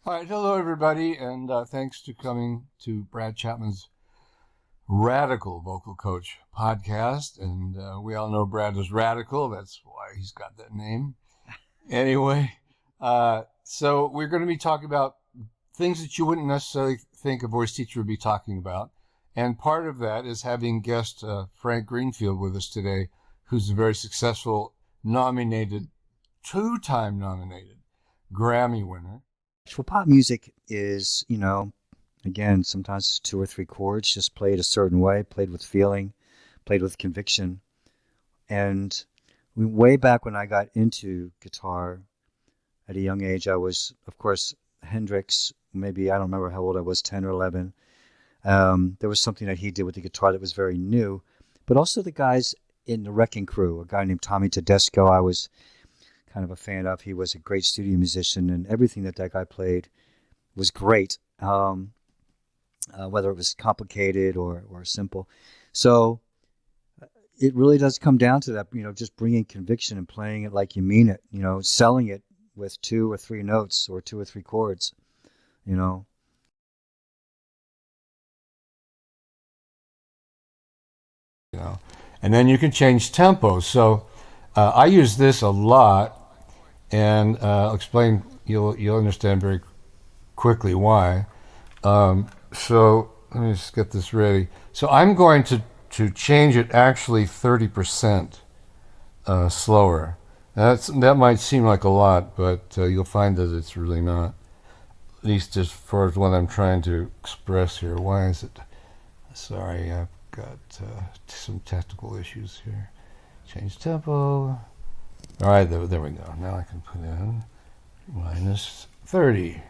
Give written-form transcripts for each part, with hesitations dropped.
All right, hello everybody, and thanks to coming to Brad Chapman's Radical Vocal Coach podcast. And we all know Brad is radical. That's why he's got that name. Anyway, so we're going to be talking about things that you wouldn't necessarily think a voice teacher would be talking about. And part of that is having guest Frank Greenfield with us today, who's a very successful two-time nominated Grammy winner. Well, pop music is, again, sometimes it's two or three chords, just played a certain way, played with feeling, played with conviction. And way back when I got into guitar at a young age, I was, of course, Hendrix, maybe, I don't remember how old I was, 10 or 11. There was something that he did with the guitar that was very new. But also the guys in the Wrecking Crew, a guy named Tommy Tedesco, I was kind of a fan of. He was a great studio musician, and everything that guy played was great, whether it was complicated or simple. So it really does come down to that, just bringing conviction and playing it like you mean it, selling it with two or three notes or two or three chords, And then you can change tempo. So I use this a lot. And I'll explain. You'll understand very quickly why. So let me just get this ready. So I'm going to change it actually 30% slower. That might seem like a lot, but you'll find that it's really not. At least as far as what I'm trying to express here. Why is it? Sorry, I've got some technical issues here. Change tempo. All right, there we go. Now I can put in minus 30.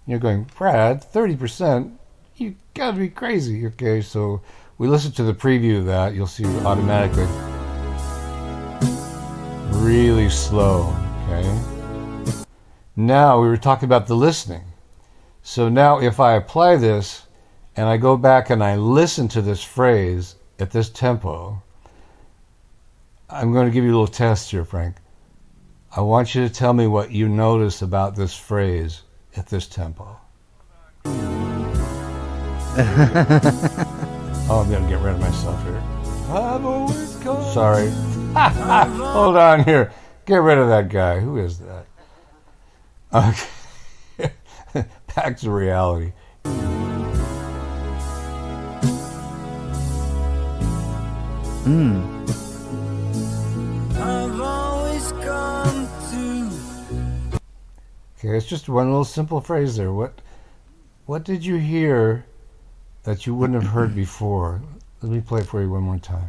You're going, Brad, 30%? You gotta be crazy. Okay, so we listen to the preview of that. You'll see automatically really slow. Okay. Now we were talking about the listening. So now if I apply this and I go back and I listen to this phrase at this tempo, I'm going to give you a little test here, Frank. I want you to tell me what you notice about this phrase at this tempo. Oh, I'm going to get rid of myself here. I've always come. Sorry. Hold on here. Get rid of that guy. Who is that? Okay. Back to reality. Okay, it's just one little simple phrase there. What did you hear that you wouldn't have heard before? Let me play it for you one more time.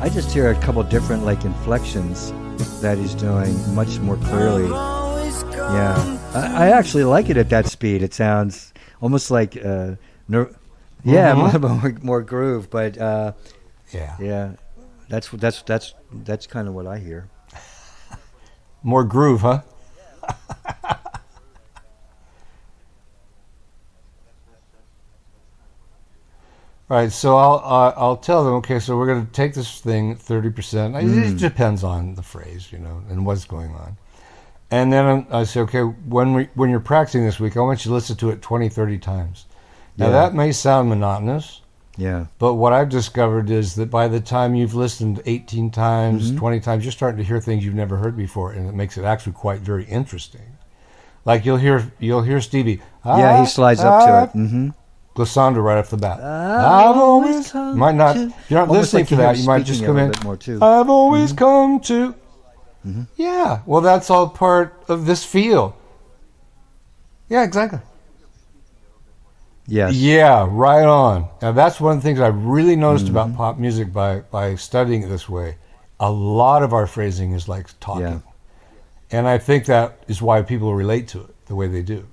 I just hear a couple different inflections that he's doing much more clearly. Yeah, I actually like it at that speed. It sounds almost like more groove, but yeah, that's kind of what I hear. More groove, huh? Right, so I'll tell them, okay, so we're going to take this thing 30%. It depends on the phrase, and what's going on. And then I say, okay, when you're practicing this week, I want you to listen to it 20, 30 times. Now, that may sound monotonous. Yeah. But what I've discovered is that by the time you've listened 18 times, 20 times, you're starting to hear things you've never heard before, and it makes it actually quite very interesting. Like you'll hear Stevie. Yeah, he slides up to it. Mm-hmm. Glissando right off the bat. I've always might not. If you're not listening to that, you might just come in. I've always come to. Mm-hmm. Yeah. Well, that's all part of this feel. Yeah, exactly. Yes. Yeah, right on. Now that's one of the things I've really noticed about pop music by studying it this way. A lot of our phrasing is like talking. Yeah. And I think that is why people relate to it the way they do.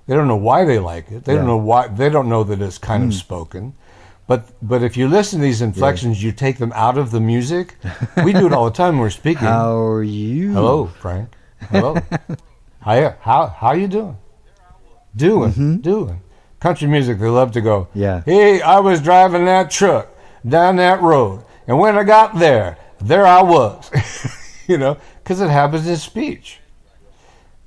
They don't know why they like it. They don't know why. They don't know that it's kind of spoken. But if you listen to these inflections, you take them out of the music. We do it all the time when we're speaking. How are you? Hello, Frank. Hello. How you doing? Doing. Country music, they love to go, hey, I was driving that truck down that road, and when I got there I was. because it happens in speech.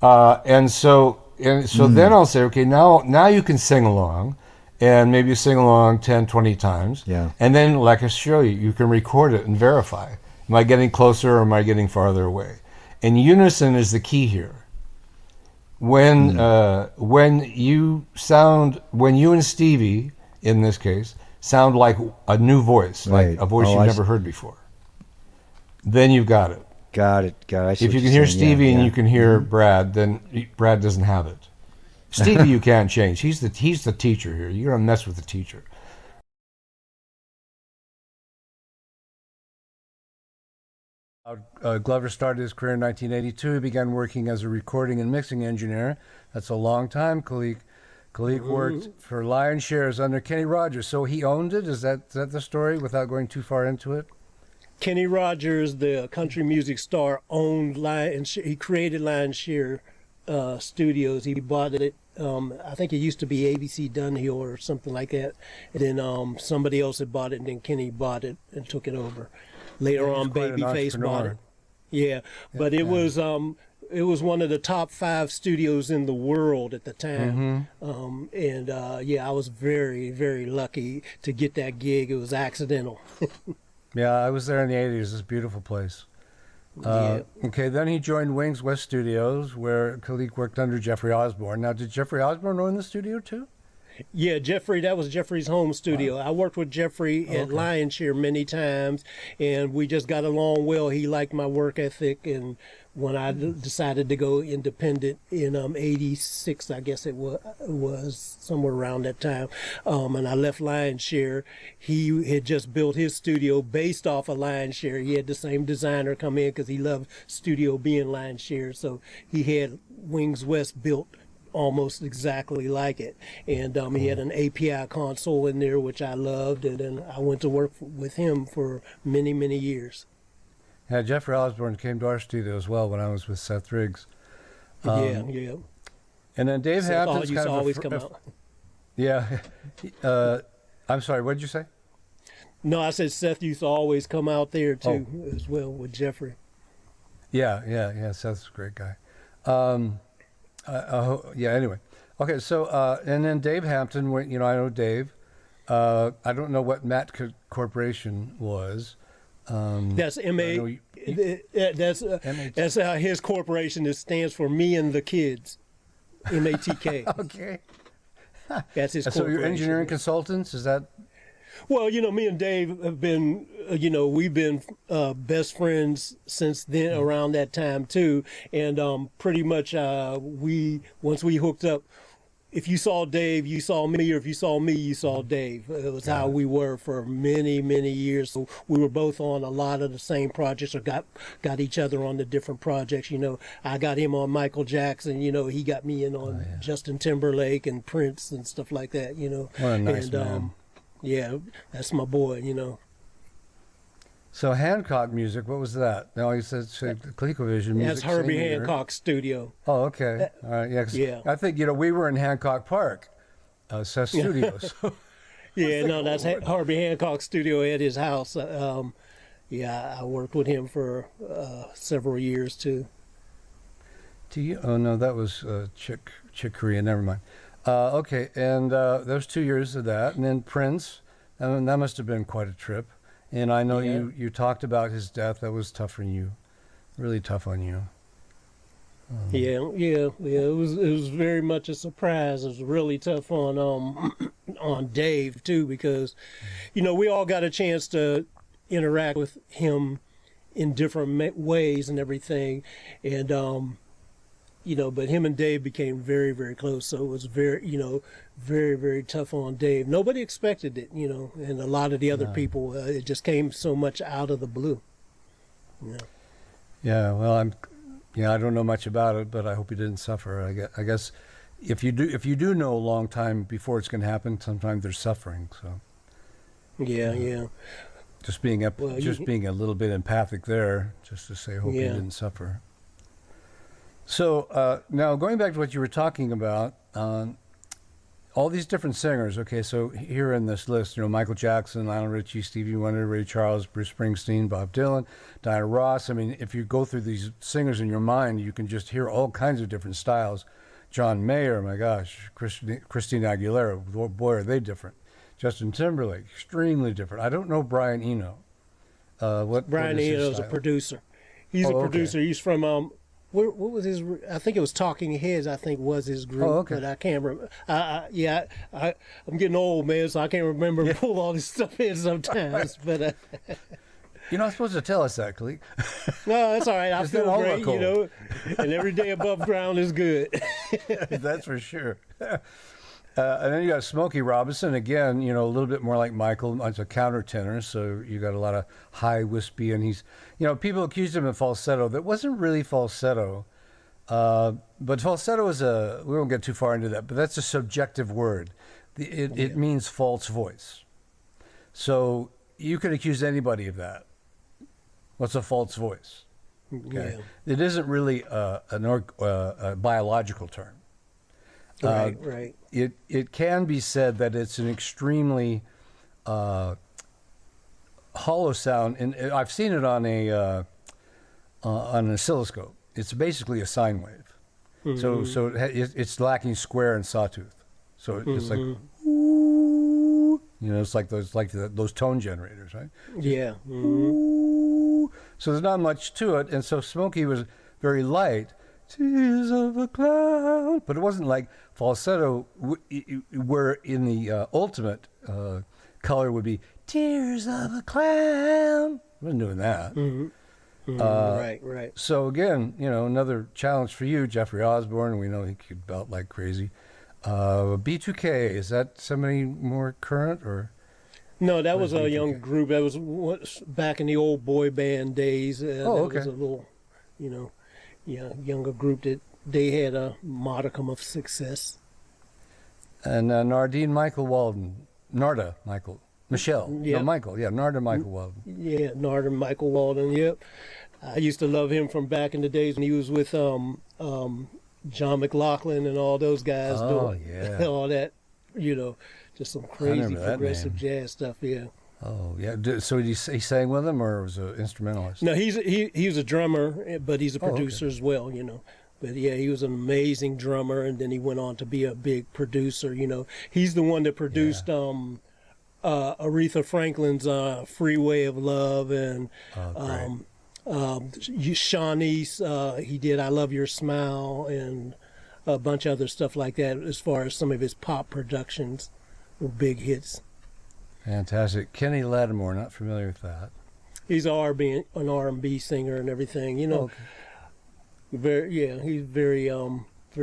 And so then Mm. I'll say, okay, now you can sing along, and maybe you sing along 10, 20 times, Yeah. and then like I show you, you can record it and verify. Am I getting closer or am I getting farther away? And unison is the key here. Mm. When you and Stevie, in this case, sound like a new voice, like Right. a voice Oh, you've never heard before, then you've got it. got it. Got it. I see If what you you're can hear saying. Yeah. Stevie and Yeah. you can hear Hmm. Brad, then Brad doesn't have it. Stevie, you can't change. He's the teacher here. You're gonna mess with the teacher. Glover started his career in 1982. He began working as a recording and mixing engineer. That's a long time. Kalik worked for Lion Shares under Kenny Rogers. So he owned it. Is that the story? Without going too far into it. Kenny Rogers, the country music star, owned he created Lion Share Studios. He bought it. I think it used to be ABC Dunhill or something like that. And then somebody else had bought it, and then Kenny bought it and took it over. Later Yeah, he's on, quite an Babyface bought entrepreneur. it. Yeah, but Yeah. it was one of the top 5 studios in the world at the time. Mm-hmm. And yeah, I was very, very lucky to get that gig. It was accidental. Yeah, I was there in the 80s. It's a beautiful place. Yeah. Okay, then he joined Wings West Studios, where Kalik worked under Jeffrey Osborne. Now, did Jeffrey Osborne own the studio too? Yeah, Jeffrey, that was Jeffrey's home studio. Wow. I worked with Jeffrey at Okay. Lion Share many times, and we just got along well. He liked my work ethic, and when I decided to go independent in '86, I guess it was somewhere around that time, and I left Lion Share. He had just built his studio based off of Lion Share. He had the same designer come in because he loved studio being Lion Share, so he had Wings West built almost exactly like it. And he had an API console in there, which I loved. And then I went to work with him for many, many years. Yeah, Jeffrey Osborne came to our studio as well when I was with Seth Riggs. Yeah, Um, yeah. and then Dave Seth Hampton's used kind to of always come out. yeah. I'm sorry. What did you say? No, I said Seth used to always come out there too, as well with Jeffrey. Yeah. Seth's a great guy. Yeah. Anyway, okay. So and then Dave Hampton. I know Dave. I don't know what Corporation was. That's I MA. know That's MAT. that's his corporation. It stands for Me and the Kids. MATK. Okay. That's his So corporation. you're engineering consultants? Is that? Well, me and Dave have been, we've been best friends since then, around that time too. And pretty much once we hooked up, if you saw Dave, you saw me, or if you saw me, you saw Dave. It was how we were for many, many years. So we were both on a lot of the same projects, or got each other on the different projects. I got him on Michael Jackson. He got me in on Justin Timberlake and Prince and stuff like that. What a nice and man. yeah, that's my boy. So Hancock Music, what was that? No, you said ColecoVision Music. That's Herbie same year. Hancock's studio. Oh, okay. All right. Yeah. 'Cause Yeah. I think we were in Hancock Park, Seth Studios. Yeah, no, that's Herbie Hancock's studio at his house. Yeah, I worked with him for several years too. Oh no, that was Chick Corea. Never mind. Okay, and those 2 years of that, and then Prince. That must have been quite a trip. And I know Yeah. you talked about his death. That was tough for you, really tough on you. Yeah. It was very much a surprise. It was really tough on on Dave too, because we all got a chance to interact with him in different ways and everything, and but him and Dave became very, very close. So it was very, very tough on Dave. Nobody expected it, and a lot of the other people, it just came so much out of the blue. Yeah. Well, I don't know much about it, but I hope you didn't suffer. I guess if you do know a long time before it's going to happen, sometimes there's suffering. So Yeah. just being Well, being a little bit empathic there, just to say, hope you Yeah. didn't suffer. So now going back to what you were talking about, all these different singers. Okay, so here in this list, Michael Jackson, Lionel Richie, Stevie Wonder, Ray Charles, Bruce Springsteen, Bob Dylan, Diana Ross. I mean, if you go through these singers in your mind, you can just hear all kinds of different styles. John Mayer, my gosh, Christina Aguilera, boy, are they different. Justin Timberlake, extremely different. I don't know Brian Eno. Brian Eno's a producer. He's a producer. Okay. He's from what was his? I think it was Talking Heads. I think was his group, okay. But I can't remember. I'm getting old, man, so I can't remember pull all this stuff in sometimes. But you're not supposed to tell us that, Cleek. No, that's all right. I feel great, and every day above ground is good. That's for sure. And then you got Smokey Robinson, again, a little bit more like Michael. It's a countertenor, so you got a lot of high, wispy, and he's, people accused him of falsetto. That wasn't really falsetto, but falsetto is we won't get too far into that, but that's a subjective word. It means false voice. So you could accuse anybody of that. What's a false voice? Okay. Yeah. It isn't really a biological term. Right. It can be said that it's an extremely hollow sound, and I've seen it on an oscilloscope. It's basically a sine wave. Mm-hmm. So it's lacking square and sawtooth. So it's like, ooh, it's like those tone generators, right? Yeah. Ooh. So there's not much to it, and so Smokey was very light. Tears of a clown, but it wasn't like falsetto, where in the ultimate color would be tears of a clown. I wasn't doing that. Mm-hmm. Right. So again, another challenge for you, Jeffrey Osborne. We know he could belt like crazy. B2K, is that somebody more current or? No, that was a young group. That was back in the old boy band days. Okay. That was a little, younger group that they had a modicum of success. And Narda Michael Walden. Narda Michael Walden. Yeah, Narda Michael Walden, yep. I used to love him from back in the days when he was with John McLaughlin and all those guys doing all that, just some crazy progressive jazz stuff, yeah. Oh, yeah. So he sang with him, or was an instrumentalist? No, he was a drummer, but he's a producer as well, But yeah, he was an amazing drummer, and then he went on to be a big producer. He's the one that produced Aretha Franklin's "Freeway of Love" and Shawnee's. He did "I Love Your Smile" and a bunch of other stuff like that. As far as some of his pop productions, were big hits. Fantastic. Kenny Lattimore, not familiar with that. He's an R&B singer and everything, Okay. He's very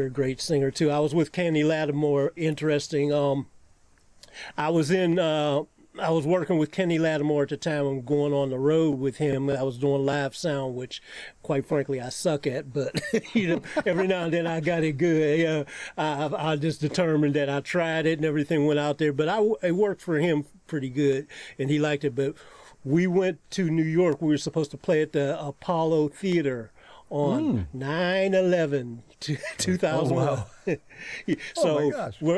great singer too. I was with Kenny Lattimore. Interesting. I was working with Kenny Lattimore at the time. I'm going on the road with him. I was doing live sound, which, quite frankly, I suck at. But every now and then I got it good. I just determined that I tried it and everything went out there. But it worked for him pretty good, and he liked it. But we went to New York. We were supposed to play at the Apollo Theater on 9/11 2001. Oh, wow. So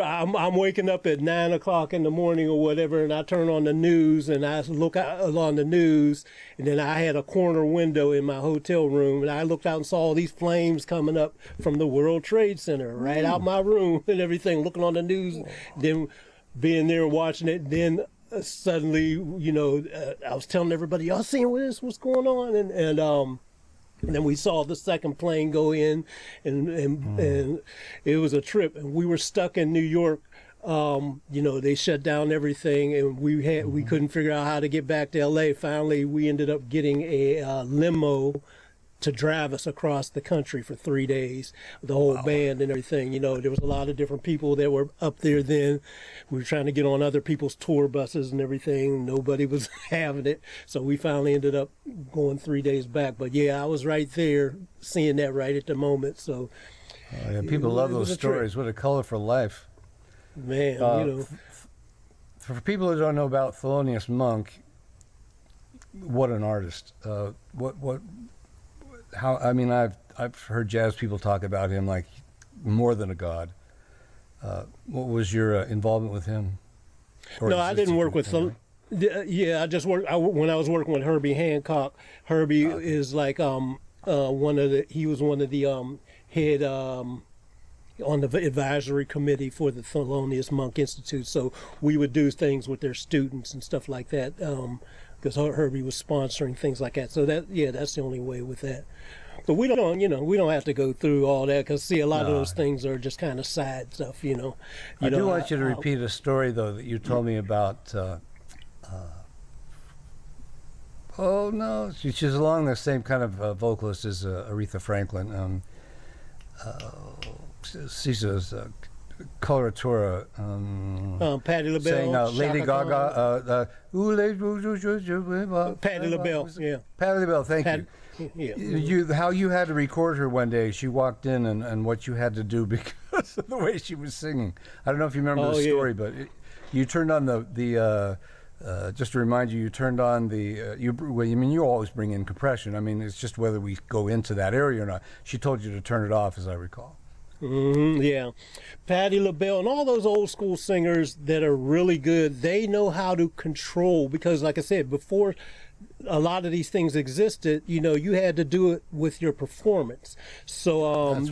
I'm waking up at 9 o'clock in the morning or whatever, and I turn on the news and I look out on the news, and then I had a corner window in my hotel room, and I looked out and saw all these flames coming up from the World Trade Center right out my room and everything, looking on the news, then being there watching it, then suddenly, I was telling everybody, y'all seeing what's going on, and then we saw the second plane go in, and it was a trip. And we were stuck in New York. They shut down everything, and we couldn't figure out how to get back to L.A. Finally, we ended up getting a limo to drive us across the country for 3 days, the whole band and everything. There was a lot of different people that were up there then. We were trying to get on other people's tour buses and everything. Nobody was having it. So we finally ended up going 3 days back. But yeah, I was right there seeing that right at the moment. So people love those stories. What a colorful life. Man, For people who don't know about Thelonious Monk, what an artist. I've heard jazz people talk about him like more than a god. what was your involvement with him? Or No, I didn't work with him. them. Yeah, I just worked. When I was working with Herbie Hancock, Herbie is like one of the. He was one of the head on the advisory committee for the Thelonious Monk Institute. So we would do things with their students and stuff like that. Because Herbie was sponsoring things like that. So that's the only way with that. But we don't, we don't have to go through all that because see, a lot of those things are just kind of side stuff, I do want you to repeat a story though that you told me about. Oh no, she's along the same kind of vocalist as Aretha Franklin. She's a coloratura. Patti LaBelle, saying Lady Chaka Gaga. Patti LaBelle, yeah. Patti LaBelle, thank you. Yeah. How you had to record her one day. She walked in and what you had to do because of the way she was singing. I don't know if you remember the story, but you turned on the just to remind you, you turned on the you always bring in compression. I mean, it's just whether we go into that area or not. She told you to turn it off, as I recall. Yeah, Patti LaBelle and all those old school singers that are really good, they know how to control, because like I said before, a lot of these things existed, you had to do it with your performance. So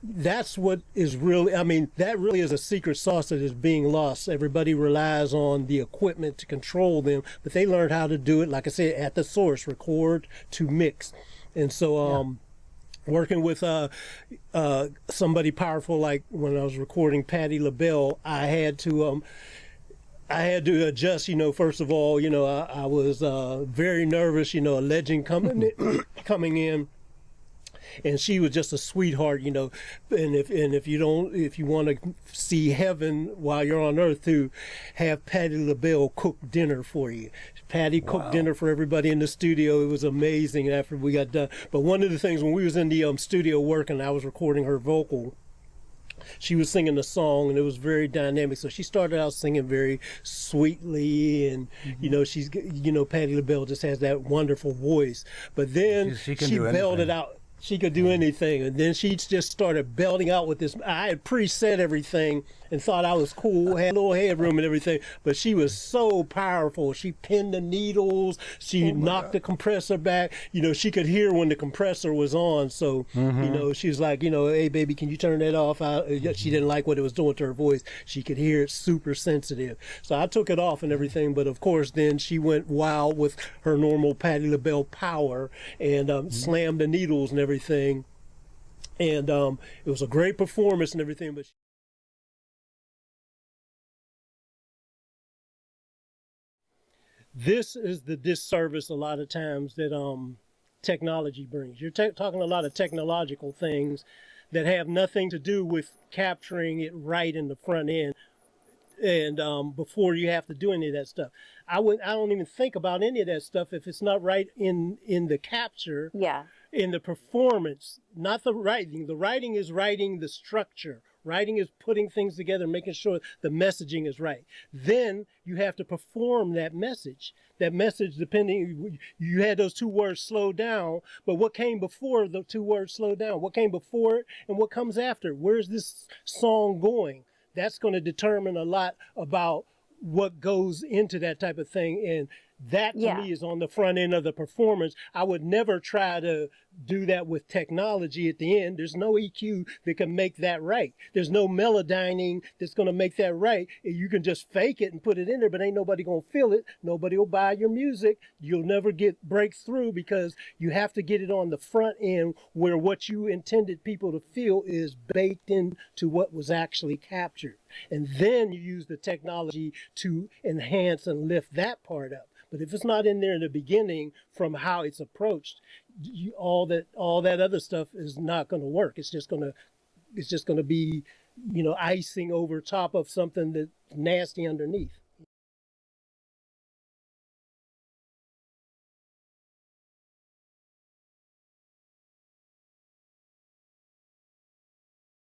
that's what is really, that really is a secret sauce that is being lost. Everybody relies on the equipment to control them, but they learned how to do it, like I said, at the source, record to mix. And so working with somebody powerful, like when I was recording Patti LaBelle, I had to adjust. First of all, I was very nervous. A legend coming in. And she was just a sweetheart, and if you want to see heaven while you're on earth, to have Patti LaBelle cook dinner for you. Patti cooked dinner for everybody in the studio. It was amazing after we got done. But one of the things when we was in the studio working, I was recording her vocal. She was singing the song, and it was very dynamic. So she started out singing very sweetly, and she's Patti LaBelle just has that wonderful voice. But then she belted out. She could do anything, and then she just started belting out with this. I had preset everything and thought I was cool, had a little headroom and everything, but she was so powerful. She pinned the needles, she knocked the compressor back. She could hear when the compressor was on, so she was like, hey baby, can you turn that off? She didn't like what it was doing to her voice. She could hear it super sensitive, so I took it off and everything. But of course then she went wild with her normal Patti LaBelle power and slammed the needles and everything, and it was a great performance and everything. But this is the disservice a lot of times that technology brings. You're talking a lot of technological things that have nothing to do with capturing it right in the front end, and before you have to do any of that stuff. I don't even think about any of that stuff if it's not right in the capture. Yeah. In the performance, not the writing. The writing is writing the structure. Writing is putting things together, making sure the messaging is right. Then you have to perform that message. That message, depending, you had those two words slow down, but what came before the two words slow down? What came before it and what comes after? Where's this song going? That's going to determine a lot about what goes into that type of thing. And that to me is on the front end of the performance. I would never try to do that with technology at the end. There's no EQ that can make that right. There's no melodyning that's going to make that right. You can just fake it and put it in there, but ain't nobody going to feel it. Nobody will buy your music. You'll never break through, because you have to get it on the front end where what you intended people to feel is baked into what was actually captured. And then you use the technology to enhance and lift that part up. But if it's not in there in the beginning from how it's approached, all that other stuff is not going to work. It's just going to be, icing over top of something that's nasty underneath.